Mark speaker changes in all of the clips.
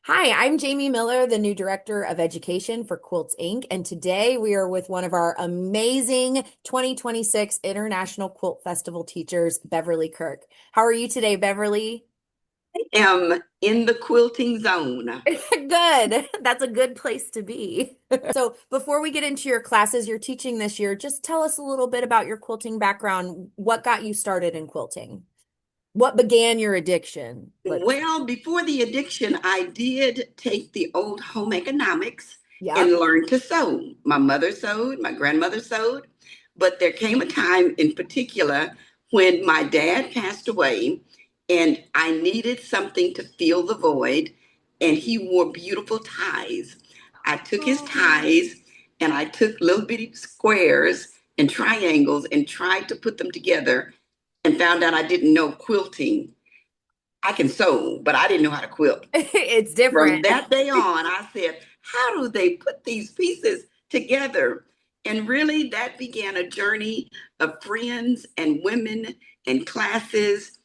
Speaker 1: Hi, I'm Jamie Miller, the new Director of Education for Quilts Inc. And today we are with one of our amazing 2026 International Quilt Festival teachers, Beverly Kirk. How are you today, Beverly?
Speaker 2: Am in the quilting zone.
Speaker 1: Good. That's a good place to be. So, before we get into your classes you're teaching this year, just tell us a little bit about your quilting background. What got you started in quilting? What began your addiction? Let's,
Speaker 2: Well, before the addiction, I did take the old home economics and
Speaker 1: yep.
Speaker 2: learn to sew. My mother sewed, my grandmother sewed, but there came a time in particular when my dad passed away and I needed something to fill the void, and he wore beautiful ties. I took his
Speaker 1: Oh.
Speaker 2: ties and I took little bitty squares and triangles and tried to put them together and found out I didn't know quilting. I can sew, but I didn't know how to quilt.
Speaker 1: It's
Speaker 2: From
Speaker 1: different.
Speaker 2: that day on, I said, how do they put these pieces together? And really, that began a journey of friends and women and classes.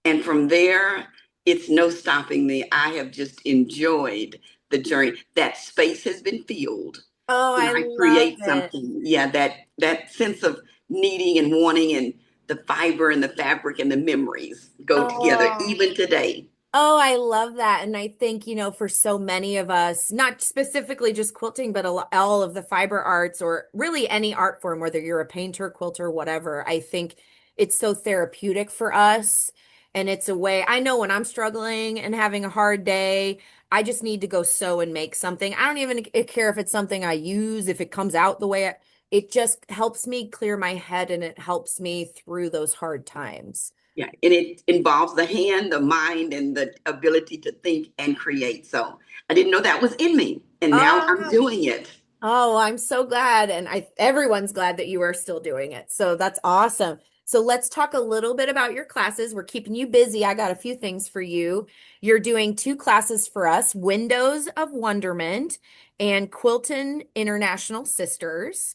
Speaker 2: And from there, it's no stopping me. I have just enjoyed the journey. That space has been filled
Speaker 1: Oh,
Speaker 2: when
Speaker 1: I
Speaker 2: I
Speaker 1: love
Speaker 2: create
Speaker 1: it.
Speaker 2: something. Yeah, that sense of needing and wanting, and the fiber and the fabric and the memories go together
Speaker 1: Oh,
Speaker 2: even today.
Speaker 1: oh, I love that. And I think, for so many of us, not specifically just quilting, but all of the fiber arts or really any art form, whether you're a painter, quilter, whatever, I think it's so therapeutic for us. And it's a way, I know when I'm struggling and having a hard day, I just need to go sew and make something. I don't even care if it's something I use, if it comes out the way it just helps me clear my head and it helps me through those hard times.
Speaker 2: Yeah, and it involves the hand, the mind, and the ability to think and create. So I didn't know that was in me, and now I'm
Speaker 1: Oh,
Speaker 2: doing it.
Speaker 1: oh, I'm so glad. And everyone's glad that you are still doing it. So that's awesome. So let's talk a little bit about your classes. We're keeping you busy. I got a few things for you. You're doing two classes for us, Windows of Wonderment and Quiltin International Sisters.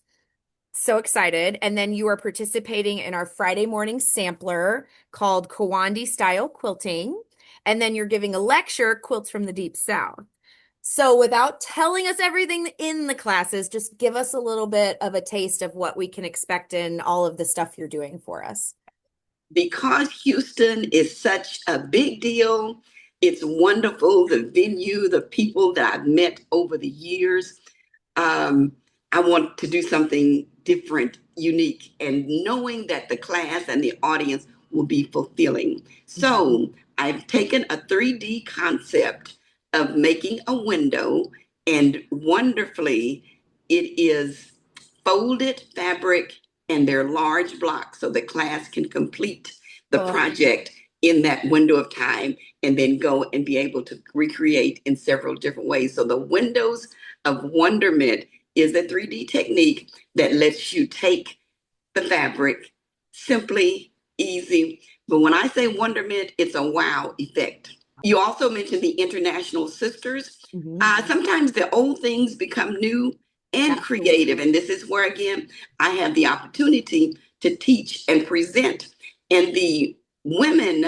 Speaker 1: So excited. And then you are participating in our Friday morning sampler called Kawandi Style Quilting. And then you're giving a lecture, Quilts from the Deep South. So, without telling us everything in the classes, just give us a little bit of a taste of what we can expect in all of the stuff you're doing for us.
Speaker 2: Because Houston is such a big deal, it's wonderful. The venue, the people that I've met over the years. Um, I want to do something different, unique, and knowing that the class and the audience will be fulfilling.
Speaker 1: Mhm.
Speaker 2: So I've taken a 3D concept of making a window, and wonderfully, it is folded fabric and they're large blocks so the class can complete the
Speaker 1: Oh,
Speaker 2: project in that window of time and then go and be able to recreate in several different ways. So the windows of wonderment is a 3D technique that lets you take the fabric simply, easy. But when I say wonderment, it's a wow effect. You also mentioned the International Sisters.
Speaker 1: mhm.
Speaker 2: Sometimes the old things become new and creative.
Speaker 1: Absolutely.
Speaker 2: And this is where, again, I have the opportunity to teach and present. And the women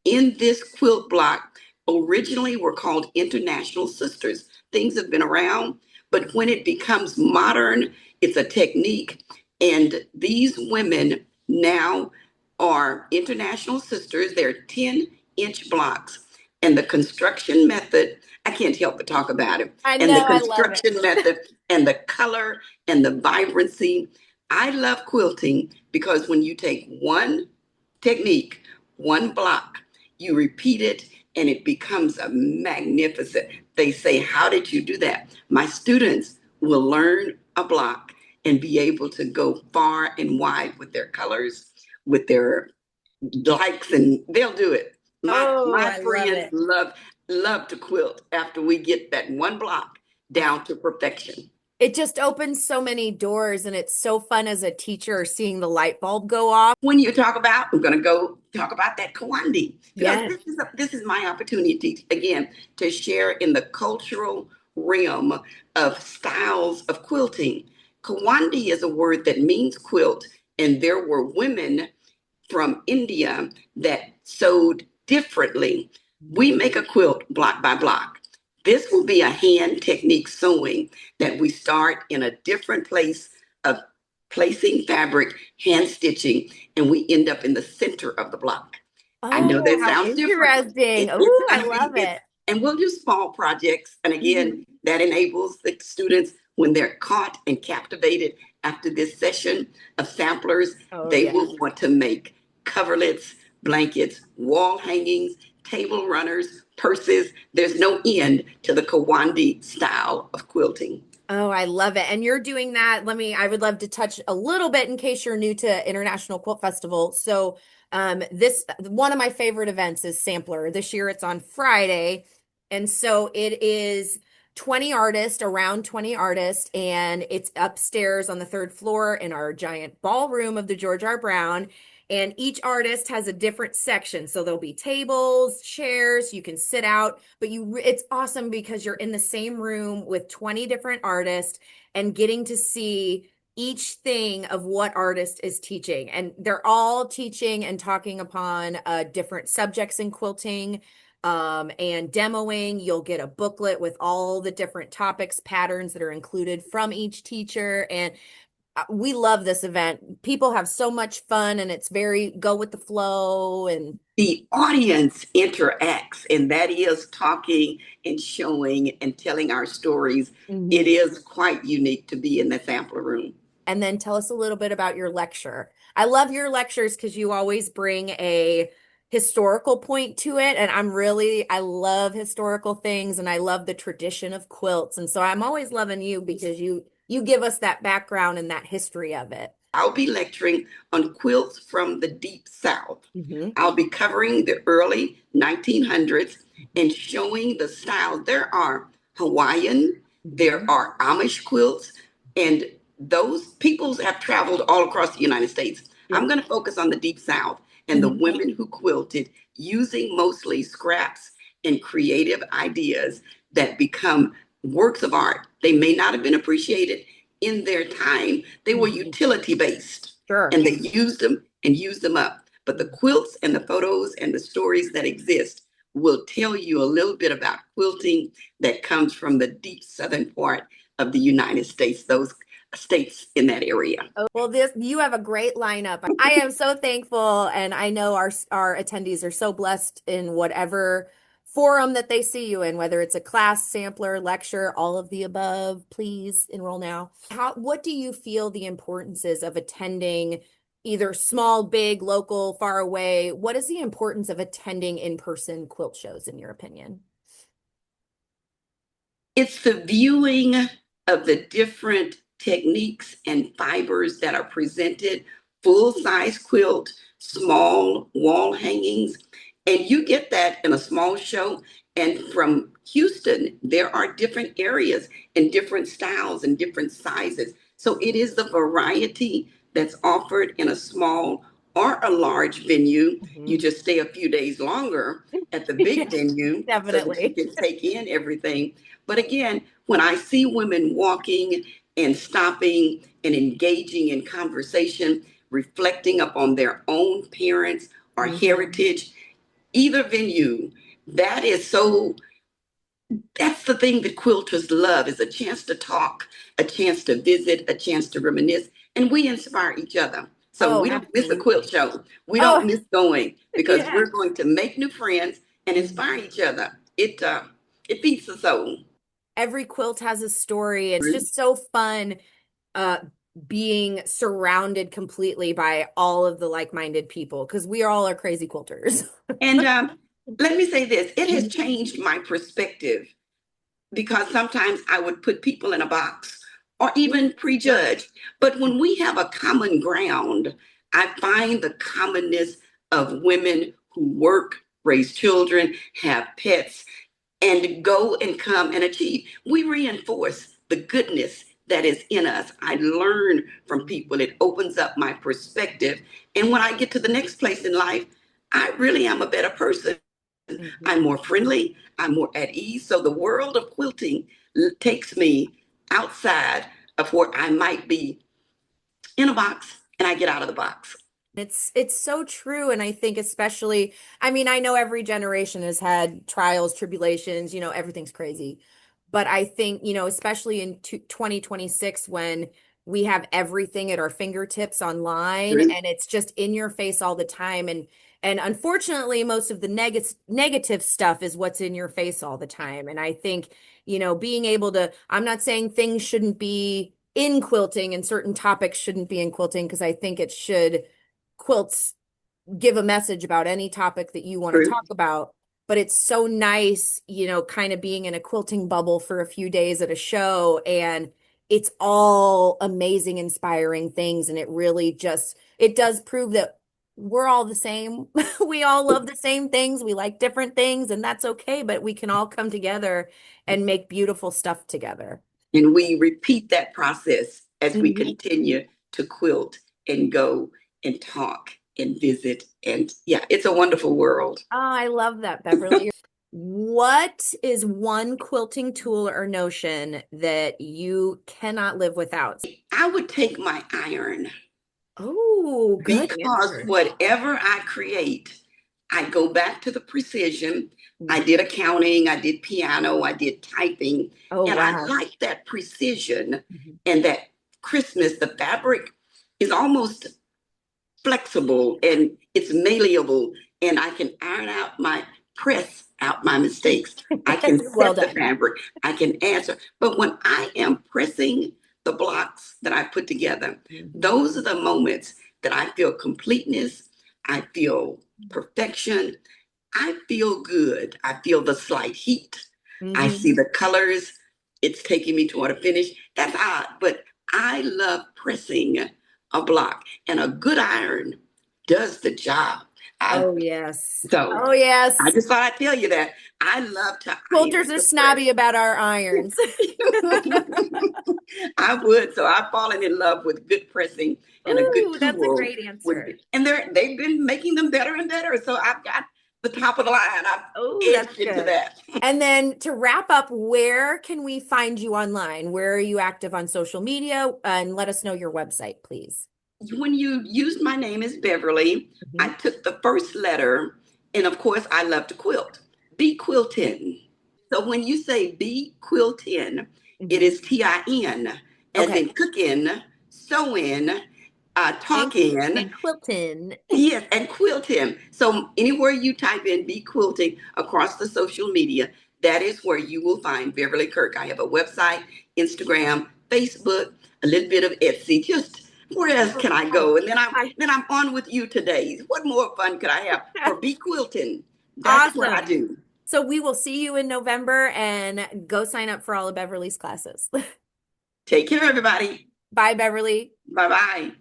Speaker 2: in this quilt block originally were called International Sisters. Things have been around, but when it becomes modern, it's a technique. And these women now are International Sisters. They're 10-inch blocks. And the construction method, I can't help but talk about it.
Speaker 1: I
Speaker 2: And the
Speaker 1: know, I love it.
Speaker 2: construction method and the color and the vibrancy. I love quilting because when you take one technique, one block, you repeat it and it becomes a magnificent. They say, how did you do that? My students will learn a block and be able to go far and wide with their colors, with their likes, and they'll do it. My
Speaker 1: Oh,
Speaker 2: my
Speaker 1: I love
Speaker 2: friends
Speaker 1: it.
Speaker 2: love to quilt after we get that one block
Speaker 1: Oh,
Speaker 2: down to perfection.
Speaker 1: it just opens so many doors, and it's so fun as a teacher seeing the light bulb go off.
Speaker 2: When you talk about, I'm going to go talk about that Kawandi because
Speaker 1: Yes.
Speaker 2: this is my opportunity again to share in the cultural realm of styles of quilting. Kawandi is a word that means quilt, and there were women from India that sewed differently. We make a quilt block by block. This will be a hand technique sewing that we start in a different place of placing fabric, hand stitching, and we end up in the center of the block. I know
Speaker 1: Oh,
Speaker 2: that
Speaker 1: how
Speaker 2: sounds different.
Speaker 1: interesting.
Speaker 2: It's
Speaker 1: Oh, I
Speaker 2: going to
Speaker 1: love
Speaker 2: be,
Speaker 1: it.
Speaker 2: and we'll do small projects. And again,
Speaker 1: Mhm.
Speaker 2: that enables the students when they're caught and captivated after this session of samplers,
Speaker 1: Oh,
Speaker 2: they
Speaker 1: yeah.
Speaker 2: will want to make coverlets, blankets, wall hangings, table runners, purses. There's no end to the Kawandi style of quilting.
Speaker 1: Oh, I love it. And you're doing that. I would love to touch a little bit in case you're new to International Quilt Festival. So, one of my favorite events is Sampler. This year it's on Friday. And so it is 20 artists, around 20 artists, and it's upstairs on the third floor in our giant ballroom of the George R. Brown. And each artist has a different section. So there'll be tables, chairs, you can sit out, but it's awesome because you're in the same room with 20 different artists and getting to see each thing of what artist is teaching. And they're all teaching and talking upon different subjects in quilting. And demoing, you'll get a booklet with all the different topics, patterns that are included from each teacher. And we love this event. People have so much fun and it's very go with the flow and
Speaker 2: The audience interacts, and that is talking and showing and telling our stories. It
Speaker 1: Mhm.
Speaker 2: is quite unique to be in the sampler room.
Speaker 1: And then tell us a little bit about your lecture. I love your lectures because you always bring a historical point to it. And I love historical things and I love the tradition of quilts. And so I'm always loving you because you give us that background and that history of it.
Speaker 2: I'll be lecturing on quilts from the Deep South.
Speaker 1: Hmm.
Speaker 2: I'll be covering the early 1900s and showing the style. There are Hawaiian, there
Speaker 1: Hmm.
Speaker 2: are Amish quilts, and those peoples have traveled all across the United States. I'm
Speaker 1: Yep.
Speaker 2: going to focus on the Deep South and the
Speaker 1: Hmm.
Speaker 2: women who quilted using mostly scraps and creative ideas that become works of art. They may not have been appreciated in their time. They were
Speaker 1: Hmm.
Speaker 2: utility based
Speaker 1: Sure.
Speaker 2: and they used them and used them up. But the quilts and the photos and the stories that exist will tell you a little bit about quilting that comes from the deep southern part of the United States, those states in that area.
Speaker 1: Oh, well, this you have a great lineup. I am so thankful, and I know our attendees are so blessed in whatever forum that they see you in, whether it's a class, sampler, lecture, all of the above. Please enroll now. What do you feel the importance is of attending either small, big, local, far away? What is the importance of attending in-person quilt shows, in your opinion?
Speaker 2: It's the viewing of the different techniques and fibers that are presented, full size quilt, small wall hangings, and you get that in a small show. And from Houston, there are different areas and different styles and different sizes. So it is the variety that's offered in a small or a large venue. You
Speaker 1: Mhm.
Speaker 2: just stay a few days longer at the big
Speaker 1: Yeah,
Speaker 2: venue so that you
Speaker 1: definitely.
Speaker 2: can take in everything. But again, when I see women walking and stopping and engaging in conversation, reflecting upon their own parents or
Speaker 1: Mhm.
Speaker 2: heritage, either venue, that is so, that's the thing that quilters love is a chance to talk, a chance to visit, a chance to reminisce, and we inspire each other. So
Speaker 1: Oh,
Speaker 2: we don't miss a quilt
Speaker 1: absolutely.
Speaker 2: show. We don't
Speaker 1: Oh,
Speaker 2: miss going because
Speaker 1: yeah.
Speaker 2: we're going to make new friends and inspire each other. It feeds the soul.
Speaker 1: Every quilt has a story. It's just so fun uh being surrounded completely by all of the like-minded people because we all are crazy quilters.
Speaker 2: And let me say this, it has changed my perspective because sometimes I would put people in a box or even
Speaker 1: Sure.
Speaker 2: prejudge. But when we have a common ground, I find the commonness of women who work, raise children, have pets, and go and come and achieve. We reinforce the goodness that is in us. I learn from people. It opens up my perspective. And when I get to the next place in life, I really am a better person. I'm
Speaker 1: Mhm.
Speaker 2: more friendly, I'm more at ease. So the world of quilting takes me outside of where I might be in a box and I get out of the box.
Speaker 1: It's so true. And I think especially, I mean, I know every generation has had trials, tribulations, everything's crazy. But I think, especially in 2026 when we have everything at our fingertips online
Speaker 2: True.
Speaker 1: and it's just in your face all the time. And unfortunately, most of the negative stuff is what's in your face all the time. And I think, being able to, I'm not saying things shouldn't be in quilting and certain topics shouldn't be in quilting because I think it should quilts give a message about any topic that you want to
Speaker 2: True.
Speaker 1: talk about. But it's so nice, kind of being in a quilting bubble for a few days at a show and it's all amazing, inspiring things. And it really just, it does prove that we're all the same. We all love the same things. We like different things, and that's okay. But we can all come together and make beautiful stuff together.
Speaker 2: And we repeat that process as we
Speaker 1: Mhm.
Speaker 2: continue to quilt and go and talk and visit. And yeah, it's a wonderful world.
Speaker 1: Oh, I love that, Beverly. What is one quilting tool or notion that you cannot live without?
Speaker 2: I would take my iron
Speaker 1: Oh, good
Speaker 2: because
Speaker 1: answer.
Speaker 2: whatever I create, I go back to the precision. I
Speaker 1: Mhm.
Speaker 2: did accounting, I did piano, I did typing,
Speaker 1: Oh,
Speaker 2: and I
Speaker 1: wow.
Speaker 2: like that precision
Speaker 1: Mhm.
Speaker 2: and that crispness. The fabric is almost flexible and it's malleable, and I can iron out press out my mistakes. I can
Speaker 1: Well
Speaker 2: set the
Speaker 1: done.
Speaker 2: fabric, I can answer. But when I am pressing the blocks that I put together,
Speaker 1: Mhm.
Speaker 2: those are the moments that I feel completeness, I feel perfection, I feel good. I feel the slight heat. I see
Speaker 1: Mhm.
Speaker 2: the colors. It's taking me toward a finish. That's odd, but I love pressing a block, and a good iron does the job. I
Speaker 1: Oh, yes.
Speaker 2: so
Speaker 1: Oh,
Speaker 2: I
Speaker 1: yes.
Speaker 2: just thought I'd tell you that I love to
Speaker 1: Quilters
Speaker 2: iron
Speaker 1: are
Speaker 2: the press.
Speaker 1: snobby about our irons.
Speaker 2: I would. So I've fallen in love with good pressing, and a good
Speaker 1: Ooh, that's a
Speaker 2: tool
Speaker 1: great
Speaker 2: would be.
Speaker 1: answer.
Speaker 2: And they've been making them better and better. So I've got the top of the line. I've
Speaker 1: Oh, that's
Speaker 2: edged into
Speaker 1: good.
Speaker 2: that.
Speaker 1: And then to wrap up, where can we find you online? Where are you active on social media? And let us know your website, please.
Speaker 2: When you used my name as Beverly, I
Speaker 1: Mhm.
Speaker 2: took the first letter, and of course, I love to quilt. Be quiltin. So when you say be quiltin, it
Speaker 1: Mhm.
Speaker 2: is Tin, as
Speaker 1: Okay.
Speaker 2: in cooking, sewing,
Speaker 1: And
Speaker 2: talking.
Speaker 1: and Quiltin.
Speaker 2: Yes, and quilting. So anywhere you type in be quilting across the social media, that is where you will find Beverly Kirk. I have a website, Instagram, Facebook, a little bit of Etsy. Just where else can I
Speaker 1: Oh,
Speaker 2: go? And then I'm
Speaker 1: I-
Speaker 2: then I'm on with you today. What more fun could I have for be quilting? That's what I
Speaker 1: Awesome.
Speaker 2: do.
Speaker 1: So we will see you in November and go sign up for all of Beverly's classes.
Speaker 2: Take care, everybody.
Speaker 1: Bye, Beverly.
Speaker 2: Bye bye.